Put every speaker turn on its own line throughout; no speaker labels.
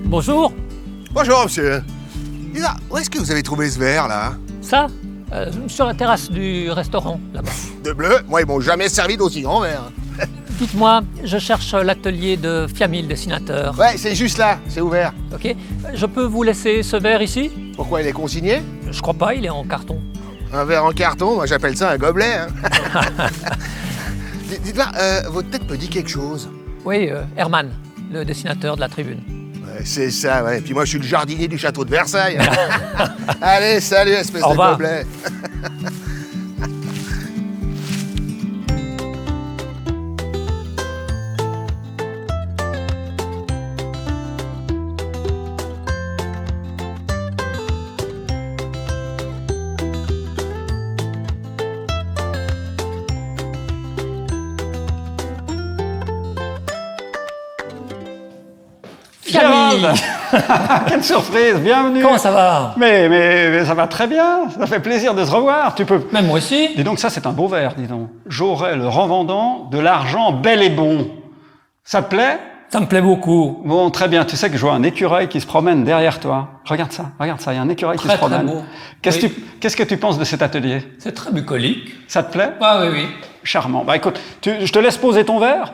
Bonjour.
Bonjour, monsieur. Dis là, où est-ce que vous avez trouvé ce verre, là?
Ça, sur la terrasse du restaurant, là-bas.
De bleu? Moi, ils m'ont jamais servi d'aussi grand verre.
Dites-moi, je cherche l'atelier de Fiamil, dessinateur.
Ouais, c'est juste là, c'est ouvert.
Ok. Je peux vous laisser ce verre ici?
Pourquoi, il est consigné?
Je crois pas, il est en carton.
Un verre en carton, moi j'appelle ça un gobelet. Hein. Dites-moi, votre tête me dit quelque chose.
Oui, Herman, le dessinateur de la Tribune.
Ouais, c'est ça, ouais. Puis moi, je suis le jardinier du château de Versailles. Allez, salut, espèce
Au
de
revoir.
gobelet.
Gérald. Quelle surprise, bienvenue.
Comment ça va?
Mais ça va très bien, ça fait plaisir de se revoir. Tu peux.
Même moi aussi.
Dis donc, ça c'est un beau verre, dis donc. J'aurai le revendant de l'argent bel et bon. Ça te plaît?
Ça me plaît beaucoup.
Bon, très bien. Tu sais que je vois un écureuil qui se promène derrière toi. Regarde ça, il y a un écureuil qui se
Très, très
promène.
beau.
Qu'est-ce que tu penses de cet atelier?
C'est très bucolique.
Ça te plaît?
Ah oui, oui.
Charmant. Bah écoute, je te laisse poser ton verre.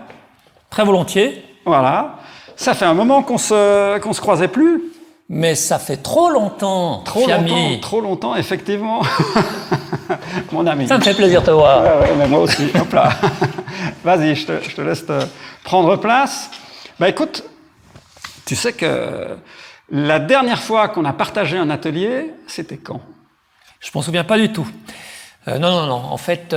Très volontiers.
Voilà. Ça fait un moment qu'on se croisait plus.
Mais ça fait trop longtemps, Fiamil.
Trop longtemps, effectivement. Mon ami.
Ça me fait plaisir de te voir.
Ouais, mais moi aussi. Hop là. Vas-y, je te laisse te prendre place. Bah écoute, tu sais que la dernière fois qu'on a partagé un atelier, c'était quand?
Je m'en souviens pas du tout. Non. En fait,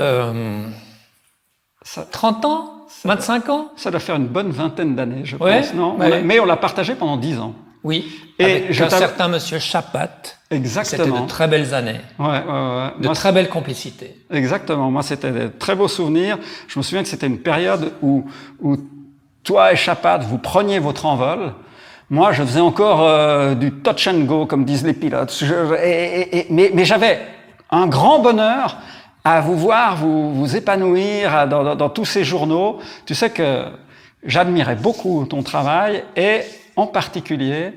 30 ans? 25 ans?
Ça doit faire une bonne vingtaine d'années, je
Ouais,
pense, non?
ouais.
Mais on l'a partagé pendant 10 ans.
Oui.
Et
Avec
je
un
t'avais-
certain monsieur Chapat.
Exactement.
C'était de très belles années.
Ouais.
De
Moi,
très belles complicités.
Exactement. Moi, c'était des très beaux souvenirs. Je me souviens que c'était une période où toi et Chapat, vous preniez votre envol. Moi, je faisais encore du touch and go, comme disent les pilotes. Mais j'avais un grand bonheur à vous voir vous épanouir dans tous ces journaux. Tu sais que j'admirais beaucoup ton travail et en particulier,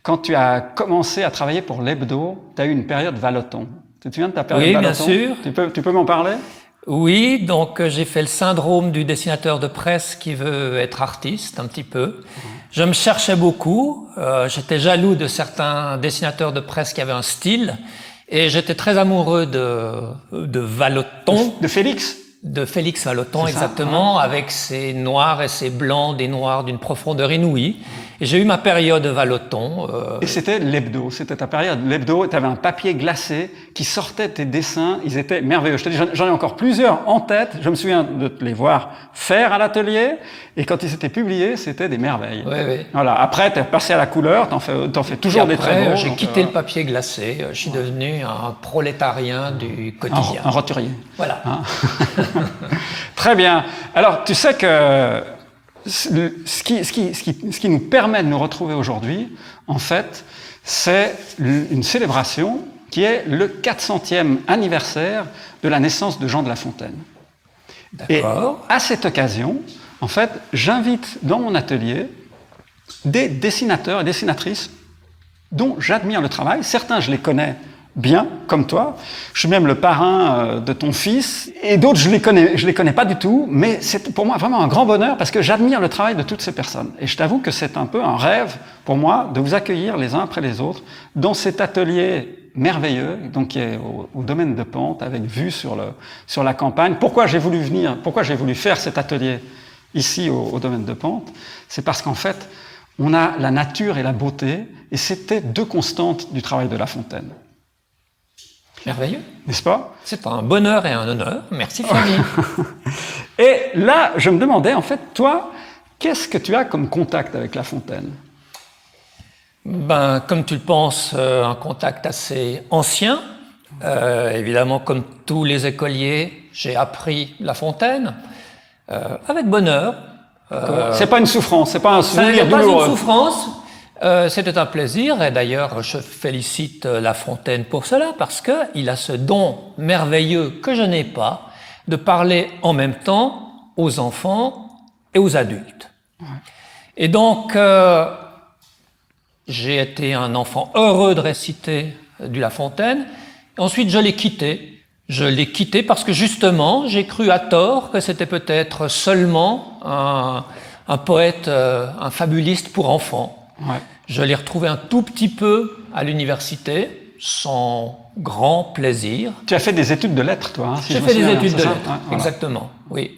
quand tu as commencé à travailler pour l'Hebdo, tu as eu une période Vallotton. Tu te souviens de ta période
Oui, bien
Vallotton?
sûr.
Tu peux m'en parler?
Oui, donc j'ai fait le syndrome du dessinateur de presse qui veut être artiste, un petit peu. Je me cherchais beaucoup. J'étais jaloux de certains dessinateurs de presse qui avaient un style. Et j'étais très amoureux de Vallotton.
De Félix?
De Félix Vallotton,
C'est ça,
exactement, avec ses noirs et ses blancs, des noirs d'une profondeur inouïe. Et j'ai eu ma période Vallotton.
Et c'était l'Hebdo, c'était ta période. L'Hebdo, tu avais un papier glacé qui sortait de tes dessins, ils étaient merveilleux. Je te dis, j'en ai encore plusieurs en tête, je me souviens de te les voir faire à l'atelier, et quand ils étaient publiés, c'était des merveilles.
Oui.
Voilà. Après, tu es passé à la couleur, t'en fais toujours
Et
des
après,
très beaux.
j'ai
donc,
quitté le papier glacé. Je suis devenu un prolétarien du quotidien.
un roturier.
Voilà.
Hein? Très bien. Alors, tu sais que ce qui nous permet de nous retrouver aujourd'hui, en fait, c'est une célébration qui est le 400e anniversaire de la naissance de Jean de La Fontaine. Et
D'accord.
à cette occasion, en fait, j'invite dans mon atelier des dessinateurs et dessinatrices dont j'admire le travail. Certains, je les connais bien, comme toi. Je suis même le parrain de ton fils. Et d'autres, je les connais pas du tout. Mais c'est pour moi vraiment un grand bonheur parce que j'admire le travail de toutes ces personnes. Et je t'avoue que c'est un peu un rêve pour moi de vous accueillir les uns après les autres dans cet atelier merveilleux, donc qui est au domaine de Pente, avec vue sur la campagne. Pourquoi j'ai voulu faire cet atelier ici au domaine de Pente? C'est parce qu'en fait, on a la nature et la beauté, et c'était deux constantes du travail de La Fontaine.
Merveilleux.
N'est-ce pas?
C'est un bonheur et un honneur. Merci, Fiamil.
Et là, je me demandais, en fait, toi, qu'est-ce que tu as comme contact avec La Fontaine?
Ben, comme tu le penses, un contact assez ancien. Évidemment, comme tous les écoliers, j'ai appris La Fontaine avec bonheur.
C'est pas une souffrance, c'est pas un
Ça
souvenir
n'est pas
douloureux.
une souffrance. C'était un plaisir, et d'ailleurs, je félicite La Fontaine pour cela, parce qu'il a ce don merveilleux que je n'ai pas, de parler en même temps aux enfants et aux adultes. Ouais. Et donc, J'ai été un enfant heureux de réciter du La Fontaine. Ensuite, je l'ai quitté. Je l'ai quitté parce que justement, j'ai cru à tort que c'était peut-être seulement un poète, un fabuliste pour enfants.
Ouais.
Je l'ai retrouvé un tout petit peu à l'université, sans grand plaisir.
Tu as fait des études de lettres, toi, hein, si
J'ai
je me
fait des
souviens,
études
c'est
de
ça
lettres,
Ouais, voilà.
exactement, oui.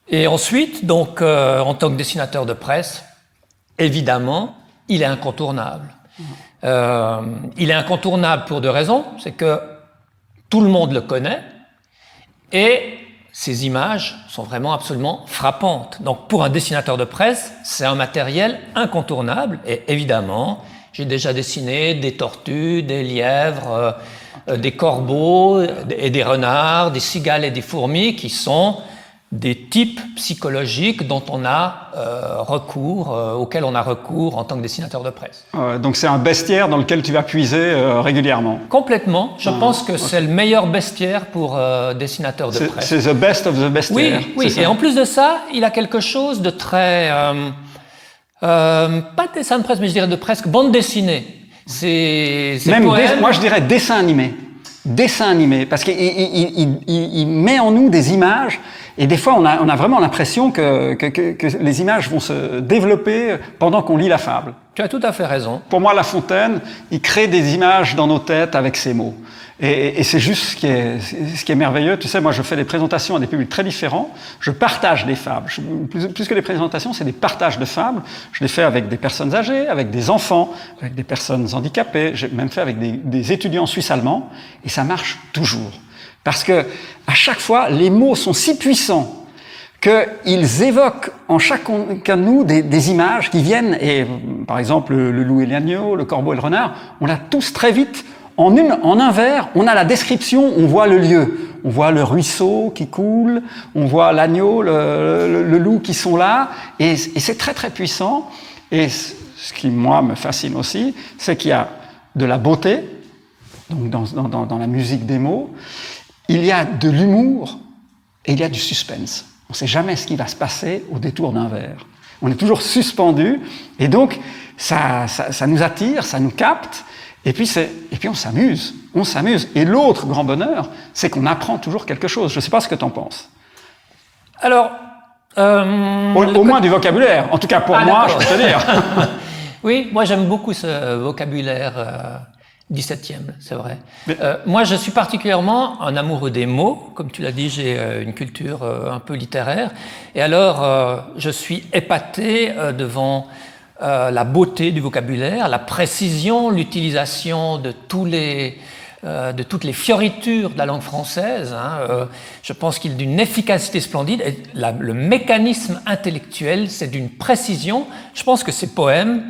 Et ensuite, donc, en tant que dessinateur de presse, évidemment, il est incontournable. Il est incontournable pour deux raisons. C'est que tout le monde le connaît et ces images sont vraiment absolument frappantes. Donc, pour un dessinateur de presse, c'est un matériel incontournable. Et évidemment, j'ai déjà dessiné des tortues, des lièvres, des corbeaux et des renards, des cigales et des fourmis qui sont des types psychologiques dont on a auxquels on a recours en tant que dessinateur de presse.
Donc c'est un bestiaire dans lequel tu vas puiser régulièrement.
Complètement. Je pense que c'est le meilleur bestiaire pour dessinateur de presse.
C'est the best of the bestiaire.
Oui. Et en plus de ça, il a quelque chose de très... pas dessin de presse, mais je dirais de presque bande dessinée. C'est poèmes...
Moi je dirais dessin animé. Dessin animé, parce qu'il met en nous des images, et des fois on a vraiment l'impression que les images vont se développer pendant qu'on lit la fable.
Tu as tout à fait raison.
Pour moi, La Fontaine, il crée des images dans nos têtes avec ses mots. Et c'est juste ce qui est merveilleux. Tu sais, moi, je fais des présentations à des publics très différents. Je partage des fables. Plus que des présentations, c'est des partages de fables. Je les fais avec des personnes âgées, avec des enfants, avec des personnes handicapées. J'ai même fait avec des étudiants suisses-allemands. Et ça marche toujours. Parce que, à chaque fois, les mots sont si puissants qu'ils évoquent en chacun de nous des images qui viennent. Et, par exemple, le loup et l'agneau, le corbeau et le renard, on l'a tous très vite. En un vers, on a la description, on voit le lieu. On voit le ruisseau qui coule, on voit l'agneau, le loup qui sont là, et c'est très très puissant. Et ce qui, moi, me fascine aussi, c'est qu'il y a de la beauté, donc dans la musique des mots, il y a de l'humour, et il y a du suspense. On ne sait jamais ce qui va se passer au détour d'un vers. On est toujours suspendu, et donc ça nous attire, ça nous capte, et puis on s'amuse. Et l'autre grand bonheur, c'est qu'on apprend toujours quelque chose. Je ne sais pas ce que tu en penses.
Alors...
au moins du vocabulaire. En tout cas, pour moi, je peux te dire.
Oui, moi j'aime beaucoup ce vocabulaire 17e, c'est vrai. Moi, je suis particulièrement un amoureux des mots. Comme tu l'as dit, j'ai une culture un peu littéraire. Et alors, je suis épaté devant... la beauté du vocabulaire, la précision, l'utilisation de toutes les fioritures de la langue française. Je pense qu'il est d'une efficacité splendide. Et le mécanisme intellectuel, c'est d'une précision. Je pense que ces poèmes,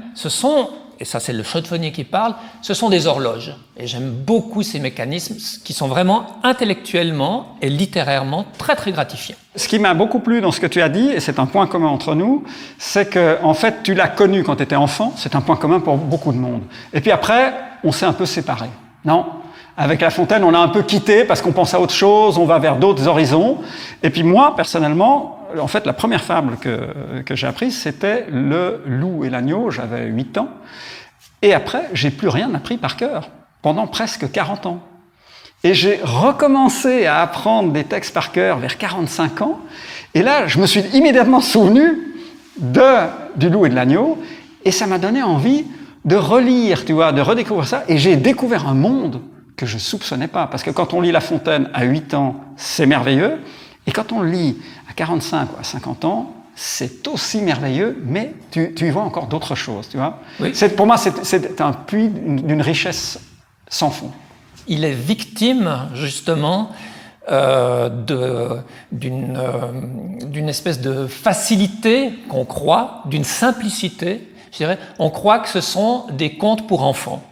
et ça c'est le chaudefonnier qui parle, ce sont des horloges. Et j'aime beaucoup ces mécanismes qui sont vraiment intellectuellement et littérairement très très gratifiants.
Ce qui m'a beaucoup plu dans ce que tu as dit, et c'est un point commun entre nous, c'est que en fait tu l'as connu quand tu étais enfant, c'est un point commun pour beaucoup de monde. Et puis après, on s'est un peu séparés, non ? Avec La Fontaine, on a un peu quitté parce qu'on pense à autre chose, on va vers d'autres horizons. Et puis moi, personnellement, en fait, la première fable que j'ai apprise, c'était Le loup et l'agneau, j'avais 8 ans. Et après, j'ai plus rien appris par cœur, pendant presque 40 ans. Et j'ai recommencé à apprendre des textes par cœur vers 45 ans. Et là, je me suis immédiatement souvenu du loup et de l'agneau. Et ça m'a donné envie de relire, tu vois, de redécouvrir ça. Et j'ai découvert un monde que je ne soupçonnais pas. Parce que quand on lit La Fontaine à 8 ans, c'est merveilleux. Et quand on le lit à 45 ou à 50 ans, c'est aussi merveilleux, mais tu y vois encore d'autres choses, tu vois. Oui. Pour moi, c'est un puits d'une richesse sans fond.
Il est victime, justement, d'une espèce de facilité qu'on croit, d'une simplicité, je dirais. On croit que ce sont des contes pour enfants.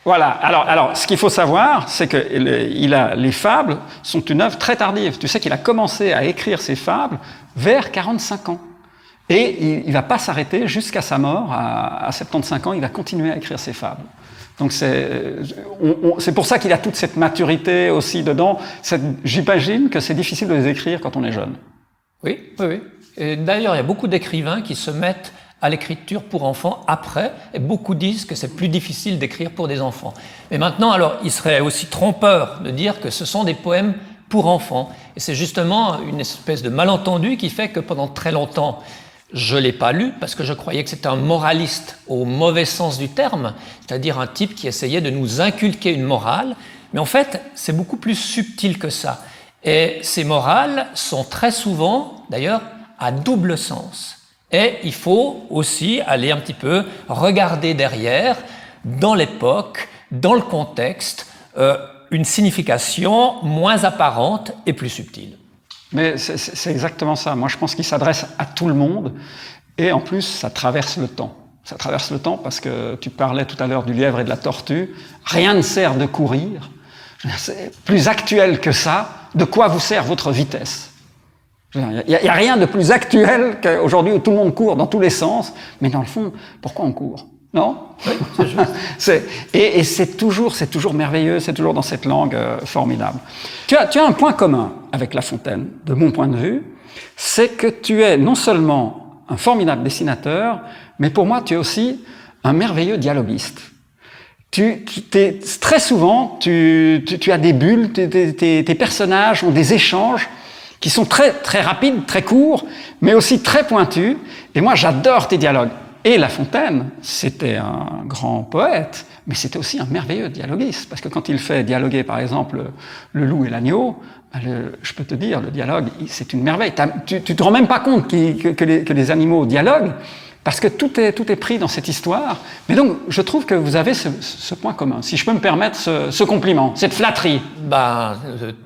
Voilà. Alors, ce qu'il faut savoir, c'est que les fables sont une œuvre très tardive. Tu sais qu'il a commencé à écrire ses fables vers 45 ans. Et il va pas s'arrêter jusqu'à sa mort, à 75 ans, il va continuer à écrire ses fables. Donc c'est pour ça qu'il a toute cette maturité aussi dedans. J'imagine que c'est difficile de les écrire quand on est jeune.
Oui. Et d'ailleurs, il y a beaucoup d'écrivains qui se mettent à l'écriture pour enfants après, et beaucoup disent que c'est plus difficile d'écrire pour des enfants. Mais maintenant, alors, il serait aussi trompeur de dire que ce sont des poèmes pour enfants. Et c'est justement une espèce de malentendu qui fait que pendant très longtemps, je ne l'ai pas lu parce que je croyais que c'était un moraliste au mauvais sens du terme, c'est-à-dire un type qui essayait de nous inculquer une morale. Mais en fait, c'est beaucoup plus subtil que ça. Et ces morales sont très souvent, d'ailleurs, à double sens. Et il faut aussi aller un petit peu regarder derrière, dans l'époque, dans le contexte, une signification moins apparente et plus subtile.
Mais c'est exactement ça. Moi, je pense qu'il s'adresse à tout le monde. Et en plus, ça traverse le temps. Ça traverse le temps parce que tu parlais tout à l'heure du lièvre et de la tortue. Rien ne sert de courir. C'est plus actuel que ça. De quoi vous sert votre vitesse ? Il n'y a rien de plus actuel qu'aujourd'hui où tout le monde court dans tous les sens. Mais dans le fond, pourquoi on court ? Non ?
Oui, c'est juste.
Et c'est toujours merveilleux, c'est toujours dans cette langue formidable. Tu as un point commun avec La Fontaine, de mon point de vue, c'est que tu es non seulement un formidable dessinateur, mais pour moi, tu es aussi un merveilleux dialoguiste. Très souvent, tu as des bulles, tes personnages ont des échanges qui sont très, très rapides, très courts, mais aussi très pointus. Et moi, j'adore tes dialogues. Et La Fontaine, c'était un grand poète, mais c'était aussi un merveilleux dialoguiste. Parce que quand il fait dialoguer, par exemple, le loup et l'agneau, je peux te dire, le dialogue, c'est une merveille. Tu te rends même pas compte que les animaux dialoguent, parce que tout est pris dans cette histoire. Mais donc, je trouve que vous avez ce point commun. Si je peux me permettre ce compliment, cette flatterie.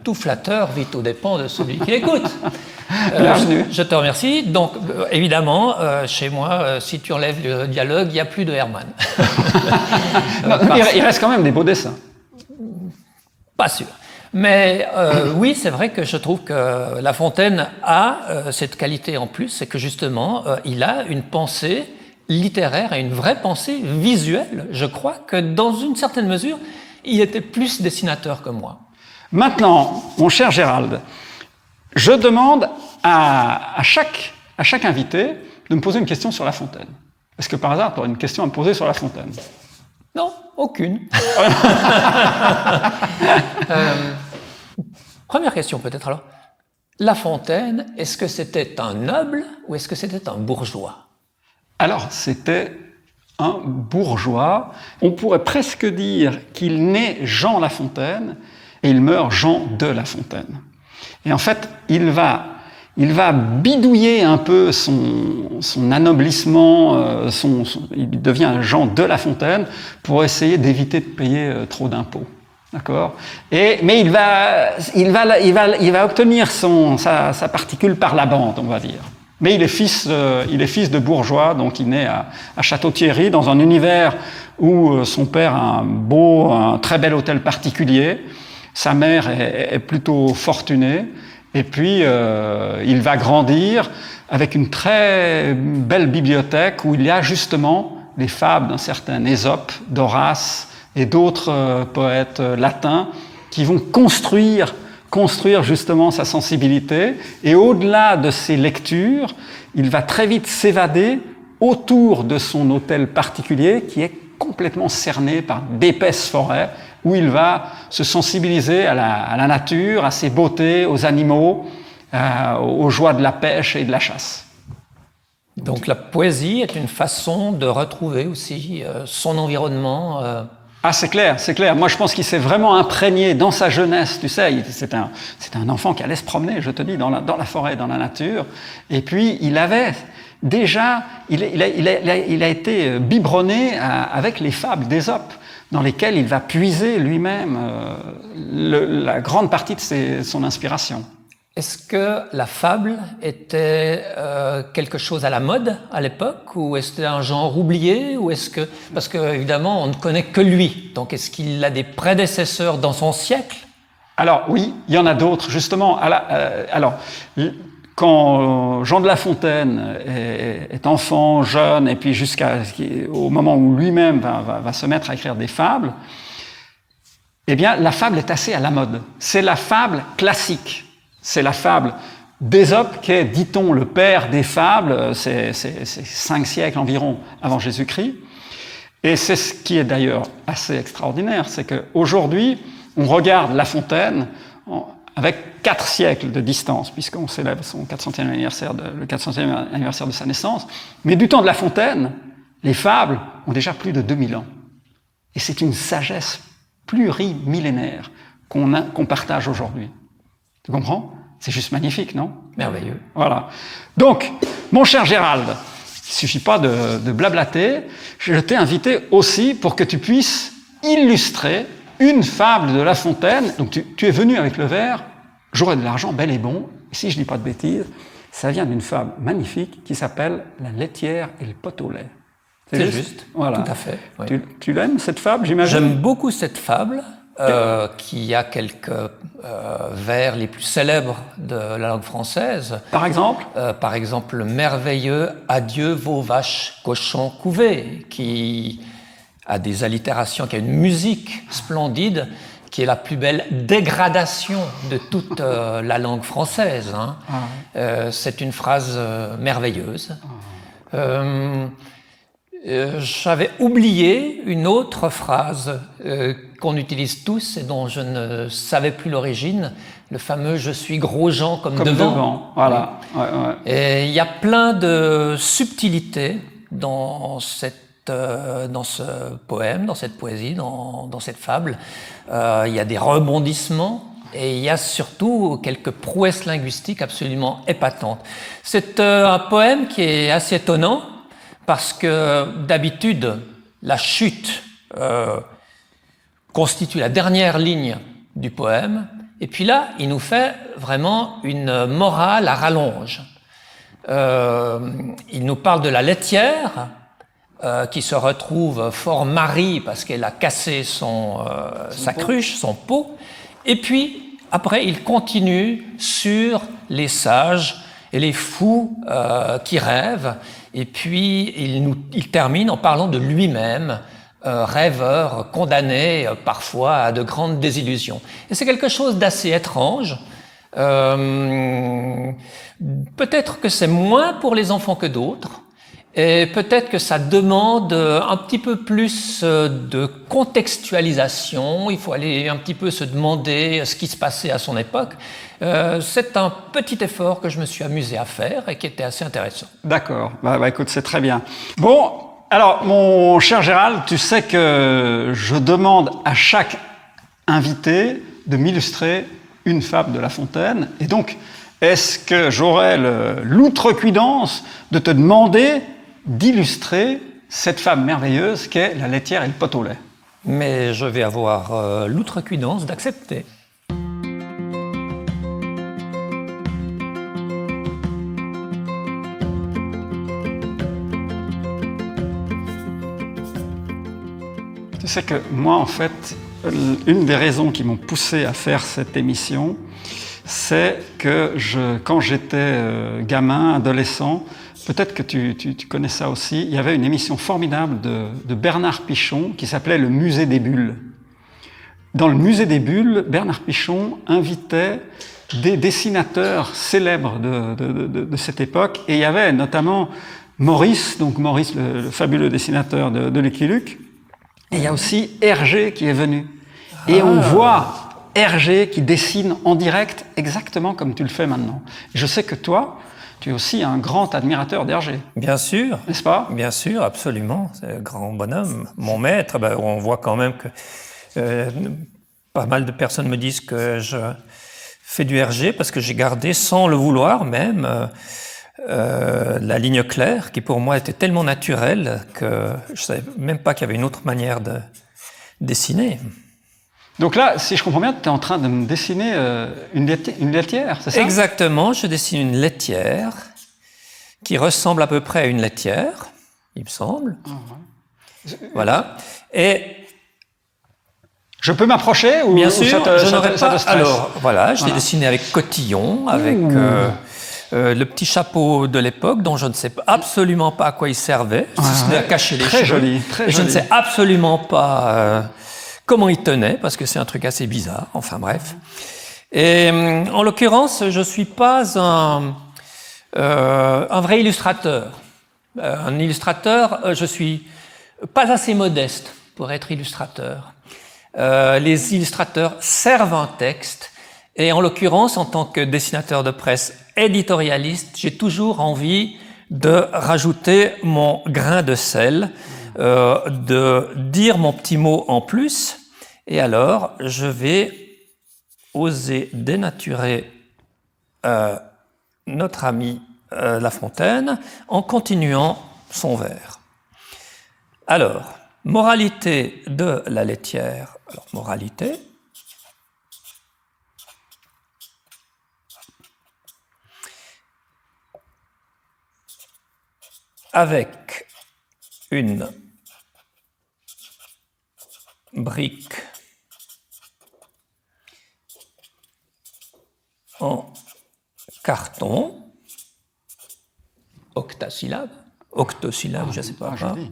Tout flatteur vit aux dépens de celui qui écoute.
Bienvenue.
Je te remercie. Donc, évidemment, chez moi, si tu enlèves le dialogue, il n'y a plus de Hermann.
Il reste quand même des beaux dessins.
Pas sûr. Mais oui, c'est vrai que je trouve que La Fontaine a cette qualité en plus, c'est que justement, il a une pensée littéraire et une vraie pensée visuelle. Je crois que dans une certaine mesure, il était plus dessinateur que moi.
Maintenant, mon cher Gérald, je demande à chaque invité de me poser une question sur La Fontaine. Est-ce que par hasard, tu aurais une question à me poser sur La Fontaine ?
Non, aucune. Première question peut-être alors. La Fontaine, est-ce que c'était un noble ou est-ce que c'était un bourgeois ?
Alors, c'était un bourgeois. On pourrait presque dire qu'il naît Jean La Fontaine et il meurt Jean de La Fontaine. Et en fait, il va bidouiller un peu son anoblissement, il devient Jean de La Fontaine pour essayer d'éviter de payer trop d'impôts. D'accord ? Mais il va obtenir sa particule par la bande, on va dire. Mais il est fils de bourgeois, donc il naît à Château-Thierry, dans un univers où son père a un très bel hôtel particulier. Sa mère est plutôt fortunée. Et puis, il va grandir avec une très belle bibliothèque où il y a justement les fables d'un certain Ésope, d'Horace et d'autres poètes latins qui vont construire justement sa sensibilité. Et au-delà de ses lectures, il va très vite s'évader autour de son hôtel particulier qui est complètement cerné par d'épaisses forêts où il va se sensibiliser à la nature, à ses beautés, aux animaux, aux joies de la pêche et de la chasse.
Donc la poésie est une façon de retrouver aussi son environnement.
Ah, c'est clair. Moi, je pense qu'il s'est vraiment imprégné dans sa jeunesse, tu sais, c'était un enfant qui allait se promener, je te dis, dans la forêt, dans la nature. Et puis, il avait déjà, il a été biberonné avec les fables d'Ésope, dans lesquelles il va puiser lui-même la grande partie de son inspiration.
Est-ce que la fable était quelque chose à la mode à l'époque, ou est-ce que c'était un genre oublié, ou parce que évidemment on ne connaît que lui, donc est-ce qu'il a des prédécesseurs dans son siècle ?
Alors oui, il y en a d'autres justement. Quand Jean de La Fontaine est enfant, jeune, et puis jusqu'au moment où lui-même va se mettre à écrire des fables, eh bien la fable est assez à la mode. C'est la fable classique. C'est la fable d'Ésope, qui est, dit-on, le père des fables, c'est 5 siècles environ avant Jésus-Christ. Et c'est ce qui est d'ailleurs assez extraordinaire, c'est qu'aujourd'hui, on regarde La Fontaine avec 4 siècles de distance, puisqu'on célèbre son 400e anniversaire le 400e anniversaire de sa naissance. Mais du temps de La Fontaine, les fables ont déjà plus de 2000 ans. Et c'est une sagesse plurimillénaire qu'on partage aujourd'hui. Tu comprends? C'est juste magnifique, non?
Merveilleux.
Voilà. Donc, mon cher Gérald, il ne suffit pas de blablater. Je t'ai invité aussi pour que tu puisses illustrer une fable de La Fontaine. Donc, tu es venu avec le vers « J'aurai de l'argent, bel et bon ». Et si je ne dis pas de bêtises, ça vient d'une fable magnifique qui s'appelle « La laitière et le pot au lait ».
C'est juste. Voilà. Tout à fait. Oui.
Tu l'aimes, cette fable, j'imagine?
J'aime beaucoup cette fable. Qui a quelques vers les plus célèbres de la langue française.
Par exemple?
Par exemple, le merveilleux « Adieu vos vaches, cochons couvés », qui a des allitérations, qui a une musique splendide, qui est la plus belle dégradation de toute la langue française. Hein. C'est une phrase merveilleuse. J'avais oublié une autre phrase qu'on utilise tous et dont je ne savais plus l'origine, le fameux « je suis Grosjean comme devant ».
Voilà. Ouais.
Et il y a plein de subtilités dans ce poème, dans cette poésie, dans cette fable. Il y a des rebondissements et il y a surtout quelques prouesses linguistiques absolument épatantes. C'est un poème qui est assez étonnant, parce que d'habitude, la chute constitue la dernière ligne du poème, et puis là, il nous fait vraiment une morale à rallonge. Il nous parle de la laitière, qui se retrouve fort marie parce qu'elle a cassé sa cruche, son pot, et puis après, il continue sur les sages et les fous qui rêvent. Et puis, il termine en parlant de lui-même, rêveur, condamné parfois à de grandes désillusions. Et c'est quelque chose d'assez étrange. Peut-être que c'est moins pour les enfants que d'autres, et peut-être que ça demande un petit peu plus de contextualisation. Il faut aller un petit peu se demander ce qui se passait à son époque. C'est un petit effort que je me suis amusé à faire et qui était assez intéressant.
D'accord. Bah, écoute, c'est très bien. Bon, alors, mon cher Gérald, tu sais que je demande à chaque invité de m'illustrer une fable de La Fontaine. Et donc, est-ce que j'aurais l'outrecuidance de te demander d'illustrer cette fable merveilleuse qu'est la laitière et le pot au lait?
Mais je vais avoir l'outrecuidance d'accepter.
Tu sais que moi, en fait, une des raisons qui m'ont poussé à faire cette émission, c'est que quand j'étais gamin, adolescent, peut-être que tu connais ça aussi, il y avait une émission formidable de Bernard Pichon qui s'appelait Le Musée des Bulles. Dans le Musée des Bulles, Bernard Pichon invitait des dessinateurs célèbres de cette époque, et il y avait notamment Maurice, donc Maurice, le fabuleux dessinateur de Lucky Luke, et il y a aussi Hergé qui est venu. Et on voit Hergé qui dessine en direct exactement comme tu le fais maintenant. Je sais que toi, tu es aussi un grand admirateur d'Hergé.
Bien sûr.
N'est-ce pas?
Bien sûr, absolument. C'est un grand bonhomme. Mon maître, on voit quand même que pas mal de personnes me disent que je fais du Hergé parce que j'ai gardé, sans le vouloir même, la ligne claire, qui pour moi était tellement naturelle que je ne savais même pas qu'il y avait une autre manière de dessiner.
Donc là, si je comprends bien, tu es en train de me dessiner une laitière, c'est ça?
Exactement, je dessine une laitière qui ressemble à peu près à une laitière, il me semble. Voilà. Et
je peux m'approcher ou
bien sûr, je n'aurais pas.
Alors,
voilà, je l'ai dessiné avec cotillon, avec le petit chapeau de l'époque, dont je ne sais absolument pas à quoi il servait, si ce n'est à cacher les cheveux.
Très joli, très joli.
Je ne sais absolument pas comment il tenait, parce que c'est un truc assez bizarre. Enfin bref. Et en l'occurrence, je ne suis pas un vrai illustrateur. Un illustrateur, je suis pas assez modeste pour être illustrateur. Les illustrateurs servent un texte, et en l'occurrence, en tant que dessinateur de presse éditorialiste, j'ai toujours envie de rajouter mon grain de sel, de dire mon petit mot en plus, et alors je vais oser dénaturer notre ami La Fontaine en continuant son vers. Alors, moralité de la laitière. Alors, moralité. Avec une brique en carton, octosyllabe, je ne sais pas.
Joli.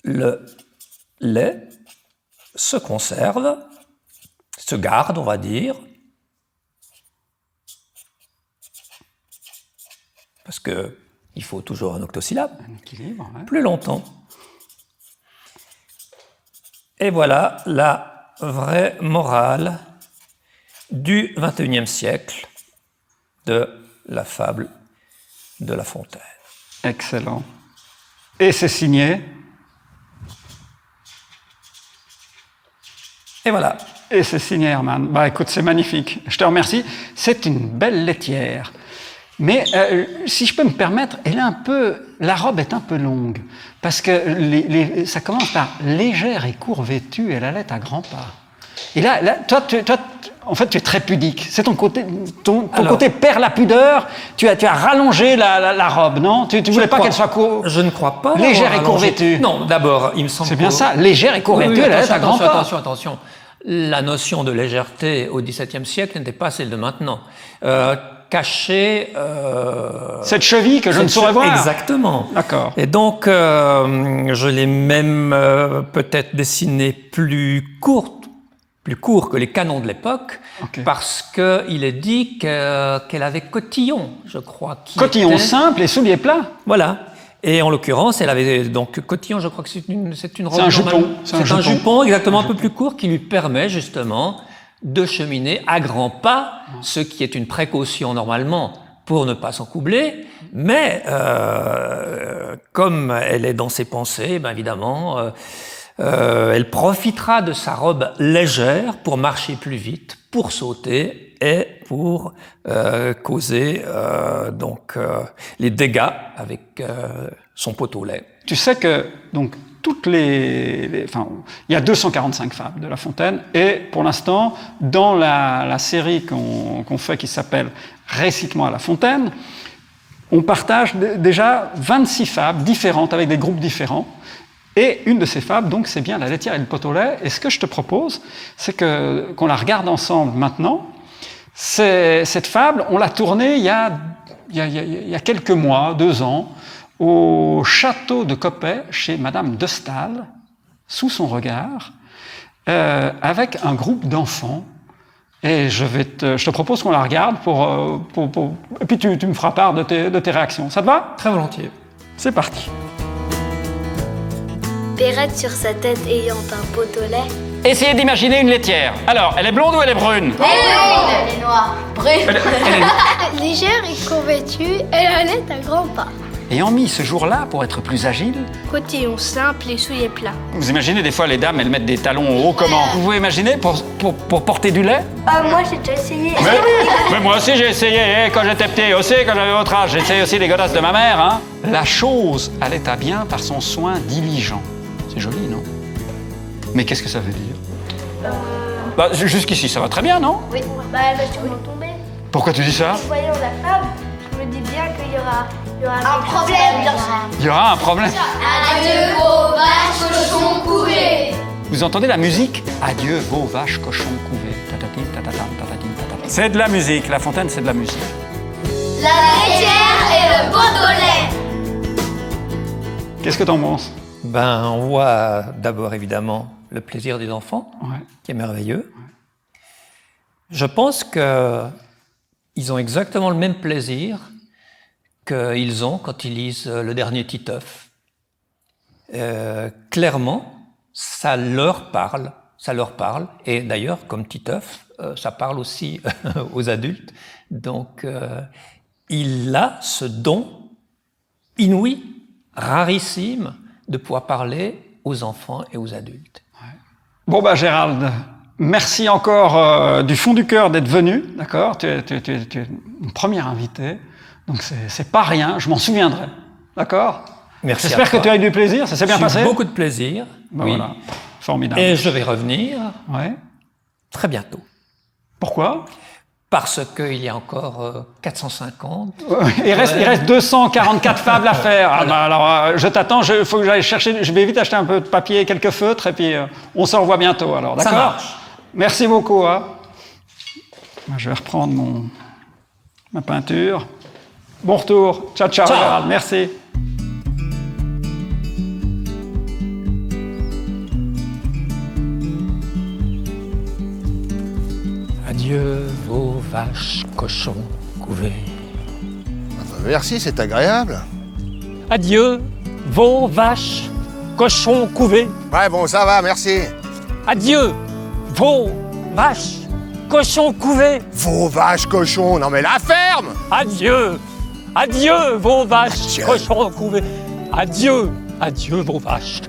Le lait se conserve, se garde, on va dire, parce qu'il faut toujours un octosyllabe,
Un équilibre, ouais.
plus longtemps. Et voilà la vraie morale du XXIe siècle de la fable de La Fontaine.
Excellent. Et c'est signé.
Et voilà.
Et c'est signé Hermann. Bah écoute, c'est magnifique. Je te remercie. C'est une belle laitière. Mais si je peux me permettre, la robe est un peu longue. Parce que ça commence par légère et court vêtue et la laite à grands pas. Et là toi, en fait, tu es très pudique. C'est ton côté, côté perd la pudeur. Tu as rallongé la robe, non? Tu voulais pas qu'elle soit courte.
Je ne crois pas.
Légère et court vêtue.
Non, d'abord, il me semble.
C'est bien ça, légère et court vêtue, et la laite à grands pas.
Attention. La notion de légèreté au XVIIe siècle n'était pas celle de maintenant. Cacher
cette cheville que je ne saurais voir.
Exactement.
D'accord.
Et donc, je l'ai même peut-être dessinée plus court que les canons de l'époque,
Okay.
parce qu'il est dit qu'elle avait cotillon, je crois.
Cotillon simple et souliers plats.
Voilà. Et en l'occurrence, elle avait donc cotillon, je crois que c'est une robe.
C'est un jupon.
C'est un jupon exactement un peu plus court qui lui permet justement de cheminer à grands pas, ce qui est une précaution normalement pour ne pas s'encoubler, mais comme elle est dans ses pensées, ben évidemment, elle profitera de sa robe légère pour marcher plus vite, pour sauter et pour causer les dégâts avec son pot au lait.
Tu sais que donc il y a 245 fables de La Fontaine, et pour l'instant, dans la série qu'on fait qui s'appelle Récite-moi La Fontaine, on partage déjà 26 fables différentes avec des groupes différents. Et une de ces fables, donc, c'est bien La laitière et le pot au lait. Et ce que je te propose, c'est qu'on la regarde ensemble maintenant. Cette fable, on l'a tournée il y a quelques mois, 2 ans, au château de Coppet, chez Madame de Staël, sous son regard, avec un groupe d'enfants. Et je te propose qu'on la regarde et puis tu me feras part de tes réactions. Ça te va?
Très volontiers.
C'est parti.
Perrette sur sa tête ayant un pot au lait.
Essayez d'imaginer une laitière. Alors, elle est blonde ou elle est brune?
Elle est noire. Brune.
Légère et convêtue, elle a la laite à grands pas.
Ayant mis ce jour-là pour être plus agile.
Cotillon simple et souliers plats.
Vous imaginez des fois les dames, elles mettent des talons haut comment? Vous pouvez imaginer pour porter du lait?
Moi j'ai déjà essayé.
Mais moi aussi j'ai essayé, quand j'étais petit aussi, quand j'avais votre âge. J'ai essayé aussi les godasses de ma mère. Hein. La chose allait à bien par son soin diligent. C'est joli, non? Mais qu'est-ce que ça veut dire? Jusqu'ici, ça va très bien, non?
Oui, elle va sûrement tomber.
Pourquoi tu dis ça?
Voyons la femme, je me dis bien qu'il y aura
Un problème, bien sûr.
Il y aura un problème.
Adieu vos vaches, cochons couvés.
Vous entendez la musique? Adieu vos vaches, cochons couvés. Tatatin, tatatam, tatatin, tatatam. C'est de la musique, La Fontaine, c'est de la musique.
La laitière et le pot au lait.
Qu'est-ce que t'en penses?
Ben, on voit d'abord évidemment le plaisir des enfants,
Ouais.
qui est merveilleux. Je pense qu'ils ont exactement le même plaisir qu'ils ont quand ils lisent le dernier Titeuf. Clairement, ça leur parle. Et d'ailleurs, comme Titeuf, ça parle aussi aux adultes. Donc, il a ce don inouï, rarissime, de pouvoir parler aux enfants et aux adultes.
Bon, Gérald, merci encore du fond du cœur d'être venu, d'accord ? Tu es une première invitée, donc c'est pas rien, je m'en souviendrai, d'accord ?
Merci.
J'espère que tu as eu du plaisir, ça s'est bien passé ?
Beaucoup de plaisir.
Ben
oui.
Voilà, formidable.
Et je vais revenir très bientôt.
Pourquoi ?
Parce qu'il y a encore 450.
Il reste 244 fables à faire. Alors, je t'attends, il faut que j'aille chercher, je vais vite acheter un peu de papier et quelques feutres, et puis on se revoit bientôt, alors, d'accord ?
Ça marche.
Merci beaucoup. Je vais reprendre ma peinture. Bon retour. Ciao, Gérald. Merci.
Adieu vos vaches, cochons, couvés.
Merci, c'est agréable.
Adieu vos vaches, cochons, couvés.
Ouais, bon, ça va, merci.
Adieu vos vaches, cochons, couvés.
Vos vaches, cochons, non mais la ferme!
Adieu vos vaches,
Adieu.
cochons, couvés. Adieu vos vaches,